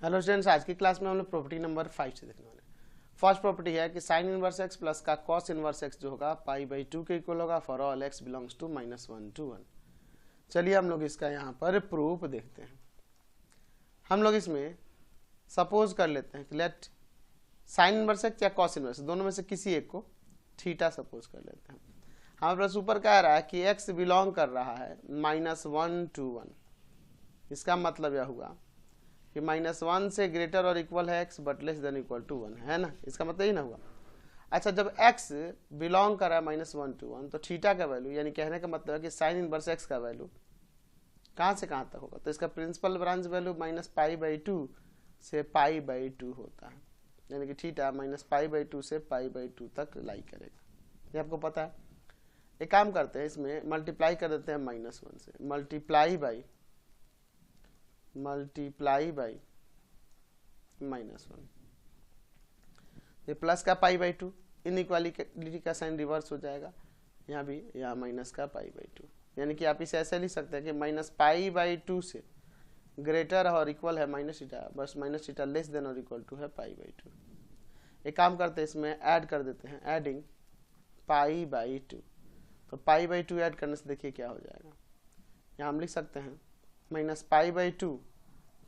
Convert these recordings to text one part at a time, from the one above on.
Hello students, आज की class में हम लोग प्रॉपर्टी नंबर 5 से देखने वाले हैं। फर्स्ट प्रॉपर्टी है कि साइन इनवर्स एक्स प्लस का कॉस इनवर्स एक्स जो होगा पाई बाई 2 के इक्वल होगा for all x belongs to -1 to 1। चलिए हम लोग इसका यहाँ पर प्रूफ देखते हैं। हम लोग इसमें सपोज कर लेते हैं कि लेट साइन इनवर्स एक्स या कॉस इनवर्स दोनों में से किसी एक को थीटा सपोज कर लेते हैं। हमारे पास ऊपर कह रहा है कि एक्स बिलोंग कर रहा है -1 to 1। इसका मतलब यह हुआ कि -1 से ग्रेटर और इक्वल है x but less than equal to 1 है ना। इसका मतलब ही ना हुआ। अच्छा, जब x बिलोंग कर रहा है -1 to 1 तो थीटा का वैल्यू यानी कहने का मतलब है कि साइन इनवर्स x का वैल्यू कहाँ से कहाँ तक होगा। तो इसका प्रिंसिपल ब्रांच वैल्यू -π/2 से π/2 होता है, यानी कि थीटा -π/2 से π/2 तक लाई करेगा। ये आपको पता है। एक काम करते हैं, इसमें मल्टीप्लाई कर देते हैं -1 से, मल्टीप्लाई बाई -1, ये प्लस का π/2, इनइक्वालिटी का साइन रिवर्स हो जाएगा, यहाँ भी यहाँ माइनस का π/2, यानी कि आप इसे ऐसे लिख सकते हैं कि -π/2 से ग्रेटर और इक्वल है -θ, बस -θ लेस देन और इक्वल टू है π/2। एक काम करते हैं, इसमें ऐड कर देते हैं, एडिंग π/2, तो π/2 ऐड करने से देखिए क्या हो जाएगा। यहाँ हम लिख सकते हैं -π/2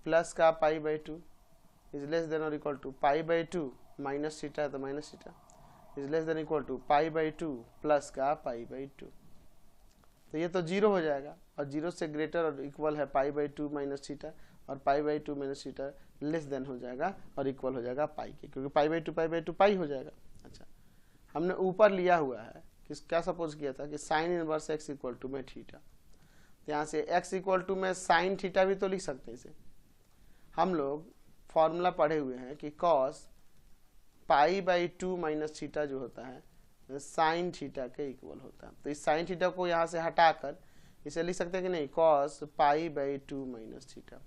प्लस का π/2 इज लेस देन और इक्वल टू π/2 माइनस थीटा, तो minus theta is less than equal to π/2 plus का π/2। तो ये तो जीरो हो जाएगा और जीरो से ग्रेटर और इक्वल है π/2 माइनस थीटा, और π/2 माइनस थीटा लेस देन हो जाएगा और इक्वल हो जाएगा पाई के, क्योंकि π/2 पाई हो जाएगा। अच्छा, हमने ऊपर लिया हुआ है कि क्या सपोज किया था कि sine inverse x equal to में थीटा, तो यहाँ से x इक्वल टू में साइन थीटा भी तो लिख सकते हैं। इसे हम लोग फॉर्मूला पढ़े हुए हैं कि cos π/2 माइनस थीटा जो होता है साइन थीटा के इक्वल होता है। तो इस साइन थीटा को यहाँ से हटाकर इसे लिख सकते हैं कि नहीं, cos π/2 माइनस थीटा।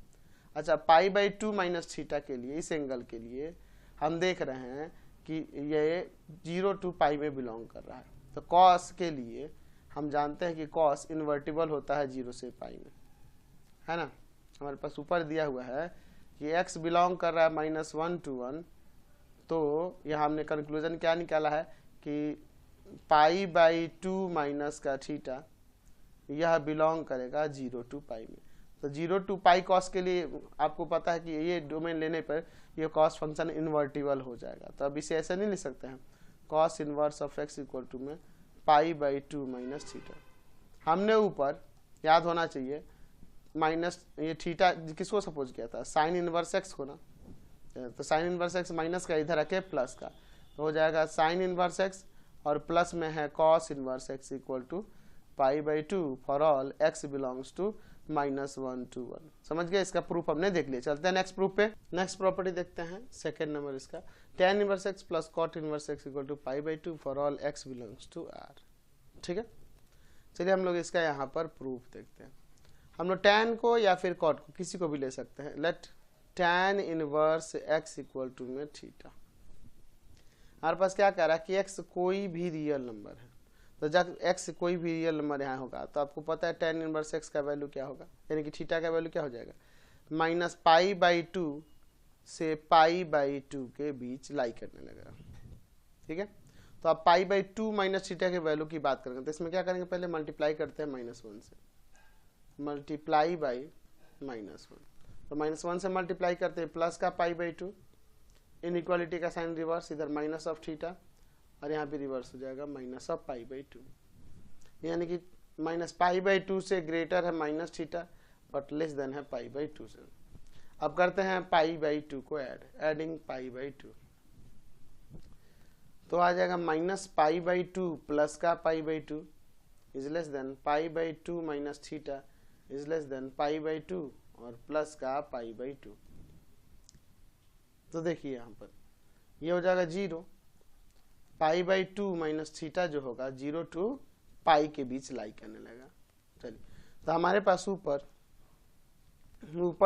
अच्छा, π/2 माइनस थीटा के लिए, इस एंगल के लिए हम देख रहे हैं कि ये 0 to π में बिलोंग कर रहा है। तो cos के लिए हम जानते हैं कि cos इन्वर्टिबल होता है 0 से π में, है ना। हमारे पास ऊपर दिया हुआ है कि x बिलोंग कर रहा है -1 to 1, तो यहाँ हमने कंक्लूजन क्या निकाला है कि π/2 माइनस का थीटा यह बिलोंग करेगा 0 to π में। तो 0 to π cos के लिए आपको पता है कि ये डोमेन लेने पर ये cos फंक्शन इन्वर्टिबल हो जाएगा। तो अब इसे ऐसे नहीं लिख सकते हैं, cos inverse of x equal to में π/2 माइनस थीटा। हमने ऊपर याद होना चाहिए माइनस ये थीटा किसको सपोज किया था, साइन इनवर्स एक्स को ना। तो साइन इनवर्स एक्स माइनस का इधर रखे प्लस का, तो हो जाएगा साइन इनवर्स एक्स और प्लस में है cos inverse x equal to π/2 for all x belongs to -1 to 1। समझ गए। इसका प्रूफ हमने देख लिया। चलते हैं नेक्स्ट प्रूफ पे। नेक्स्ट प्रॉपर्टी देखते हैं, सेकेंड नंबर इसका, tan inverse x plus cot inverse x equal to π/2 for all x belongs to r। ठीक है, चलिए हम लोग इसका यहाँ पर प्रूफ देखते हैं। हम लोग tan को या फिर कॉट को किसी को भी ले सकते हैं। Let tan inverse x equal to में थीटा। हमारे पास क्या कह रहा है कि x कोई भी रियल नंबर है, तो जब x कोई भी रियल नंबर यहाँ होगा तो आपको पता है tan इनवर्स x का वैल्यू क्या होगा, यानी कि थीटा का वैल्यू क्या हो जाएगा, -π/2 से π/2 के बीच लाई करने लगेगा। ठीक है, तो आप π/2 माइनस थीटा के वैल्यू की बात करेंगे तो इसमें क्या करेंगे, पहले मल्टीप्लाई करते हैं -1 से, मल्टीप्लाई बाई -1, तो -1 से मल्टीप्लाई करते हैं प्लस का π/2, इनइक्वालिटी का साइन रिवर्स, इधर माइनस ऑफ थीटा और यहाँ भी रिवर्स हो जाएगा माइनस ऑफ π/2, यानी कि -π/2 से ग्रेटर है minus theta but less then है π/2 से। अब करते हैं π/2 को ऐड, एडिंग π/2, तो आ जाएगा -π/2 प्लस का π/2 is less than π/2 minus theta is less than π/2 और प्लस का π/2। तो देखिए यहाँ पर ये हो जाएगा 0, π/2 माइनस थीटा जो होगा 0 to π के बीच लाई करने लगा। चलिए, तो हमारे पास ऊपर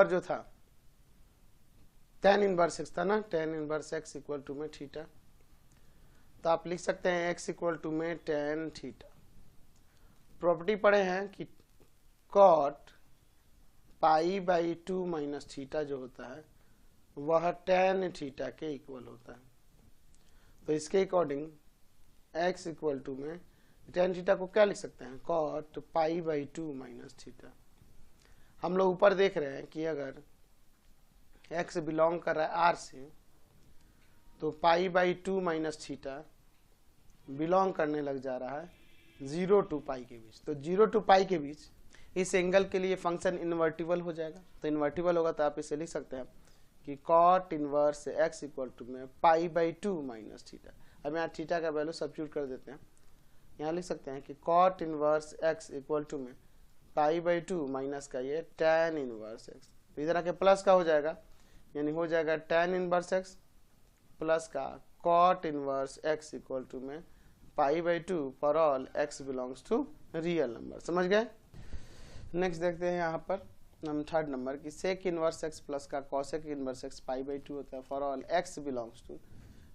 जो था tan इनवर्स एक्स था ना, tan inverse x equal to में थीटा, तो आप लिख सकते हैं x इक्वल टू में tan थीटा। प्रॉपर्टी पढ़े हैं कि cot π/2 माइनस थीटा जो होता है वह tan थीटा के इक्वल होता है। तो इसके अकॉर्डिंग x इक्वल टू में tan थीटा को क्या लिख सकते हैं, cot π/2 माइनस थीटा। हम लोग ऊपर देख रहे हैं कि अगर x बिलोंग कर रहा है r से तो π/2 माइनस थीटा बिलोंग करने लग जा रहा है 0 to π के बीच। तो 0 to π के बीच इस एंगल के लिए फंक्शन इन्वर्टिबल हो जाएगा। तो इन्वर्टिबल होगा तो आप इसे लिख सकते हैं कि cot inverse x equal to में π/2 माइनस थीटा। अब यहाँ थीटा का वैल्यू सब्स्टिट्यूट कर देते हैं। यहाँ लिख सकते हैं कि cot inverse x equal to में π/2 माइनस का ये tan इनवर्स x। तो इधर आके प्लस का हो जाएगा, यानी हो जाएगा tan इनवर्स x प्लस का cot inverse x equal to में π/2 for all x belongs to real number. समझ गए। नेक्स्ट देखते हैं यहाँ पर हम थर्ड नंबर की सेक इनवर्स x प्लस का cosec इनवर्स x π/2 होता है for all x belongs to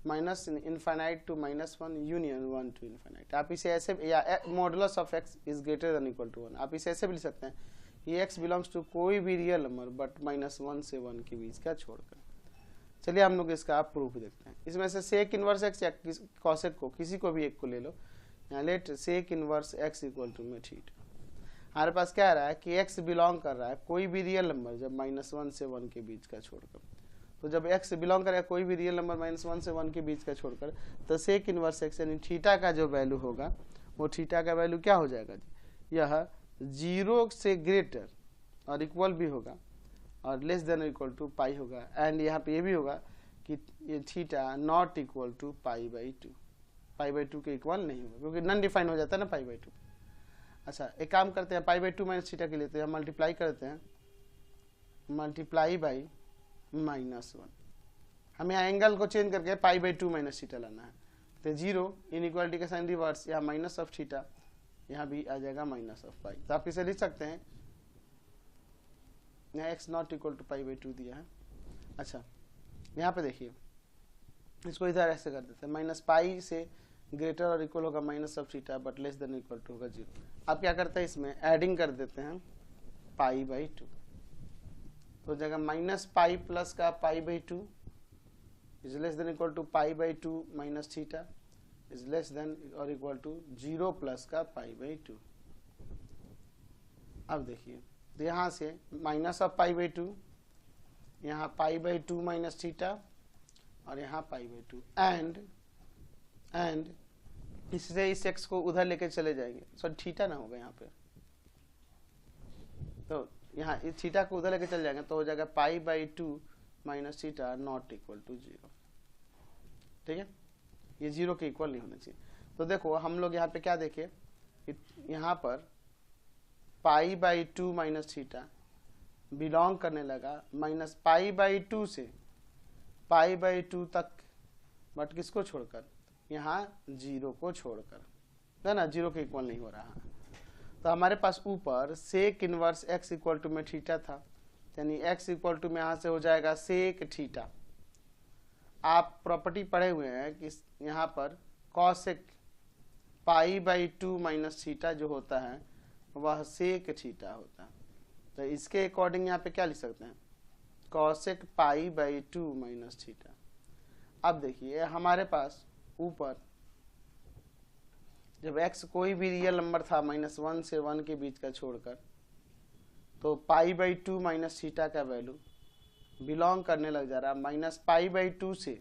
minus infinite to -1 union 1 to infinite. आप इसे ऐसे, या modulus of x is greater than equal to 1, आप इसे ऐसे भी लिख सकते हैं कि x बिलोंग्स टू कोई भी रियल नंबर बट -1 से 1 के बीच का छोड़कर। चलिए हम लोग इसका प्रूफ देखते हैं। इसमें से सेक इनवर्स x या cosec को किसी को भी एक को ले लो। यहाँ let sec inverse x equal to में थीटा। हमारे पास क्या आ रहा है कि x बिलोंग कर रहा है कोई भी रियल नंबर जब -1 से 1 के बीच का छोड़कर। तो जब x बिलोंग करेगा कोई भी रियल नंबर -1 से 1 के बीच का छोड़कर, तो सेक इनवर्स x यानी थीटा का जो वैल्यू होगा वो थीटा का वैल्यू क्या हो जाएगा जी, यह 0 से ग्रेटर और इक्वल भी होगा और लेस देन इक्वल टू पाई होगा। एंड यहाँ पे ये भी होगा कि ये थीटा नॉट इक्वल टू π/2 के इक्वल नहीं होगा, क्योंकि नन डिफाइन हो जाता है ना π/2। अच्छा, एक काम करते हैं, π/2 माइनस थीटा के लिए तो हम मल्टीप्लाई करते हैं, मल्टीप्लाई बाई -1। हमें यहाँ एंगल को चेंज करके π/2 माइनस थीटा लाना है। तो 0 इनइक्वालिटी का साइन रिवर्स, यहाँ माइनस ऑफ थीटा, यहाँ भी आ जाएगा माइनस ऑफ पाई। तो आप इसे लिख सकते हैं, यहाँ x नॉट इक्वल टू π/2 दिया है। अच्छा, यहाँ पे देखिए, इसको इधर ऐसे कर देते हैं, माइनस पाई से ग्रेटर और इक्वल होगा minus of theta but less than equal to होगा 0। आप क्या करते हैं, इसमें एडिंग कर देते हैं π/2, तो हो जाएगा माइनस पाई प्लस का π/2 is less than equal to π/2 minus theta is less than और इक्वल टू 0 प्लस का π/2। अब देखिए, तो यहाँ से माइनस ऑफ π/2, यहाँ π/2 माइनस थीटा और यहाँ π/2 एंड इससे इस x को उधर लेके चले जाएंगे, सो थीटा ना होगा यहाँ पे, तो यहाँ इस थीटा को उधर लेके चले जाएंगे तो हो जाएगा π/2 minus theta not equal to 0। ठीक है, ये 0 के इक्वल नहीं होना चाहिए। तो देखो हम लोग यहाँ पे क्या देखे, यहाँ पर π/2 माइनस थीटा बिलोंग करने लगा माइनस π/2 से π/2 तक, बट किसको छोड़कर, यहाँ 0 को छोड़कर, है ना, 0 के इक्वल नहीं हो रहा। तो हमारे पास ऊपर sec inverse x equal to में थीटा था, यानी x इक्वल टू में यहाँ से हो जाएगा सेक थीटा। आप प्रॉपर्टी पढ़े हुए हैं कि यहाँ पर कॉसेक π/2 माइनस थीटा जो होता है वह सेक थीटा होता है। तो इसके अकॉर्डिंग यहाँ पे क्या लिख सकते हैं, कॉसेक π/2 माइनस थीटा। अब देखिए हमारे पास ऊपर जब x कोई भी रियल नंबर था -1 से 1 के बीच का छोड़कर, तो π/2 माइनस थीटा का वैल्यू बिलोंग करने लग जा रहा है माइनस π/2 से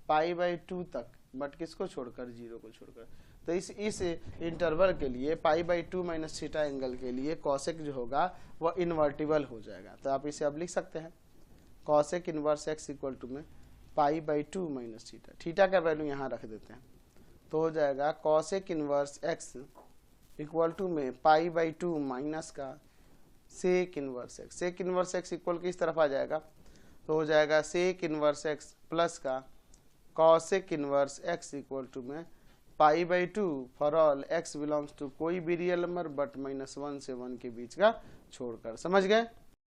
π/2 तक, बट किसको छोड़कर, 0 को छोड़कर। तो इस इंटरवल के लिए π/2 माइनस थीटा एंगल के लिए कॉसेक जो होगा वह इन्वर्टिबल हो जाएगा। तो आप इसे अब लिख सकते हैं cosec inverse x equal to में π/2 माइनस थीटा। थीटा का वैल्यू यहाँ रख देते हैं, तो हो जाएगा cosec inverse x equal to में π/2 माइनस का sec inverse x। Sec inverse x equal किस तरफ आ जाएगा, तो हो जाएगा सेक इनवर्स x प्लस का cosec inverse x equal to में π/2 for all x belongs to कोई भी रियल नंबर बट -1 से 1 के बीच का छोड़कर। समझ गए।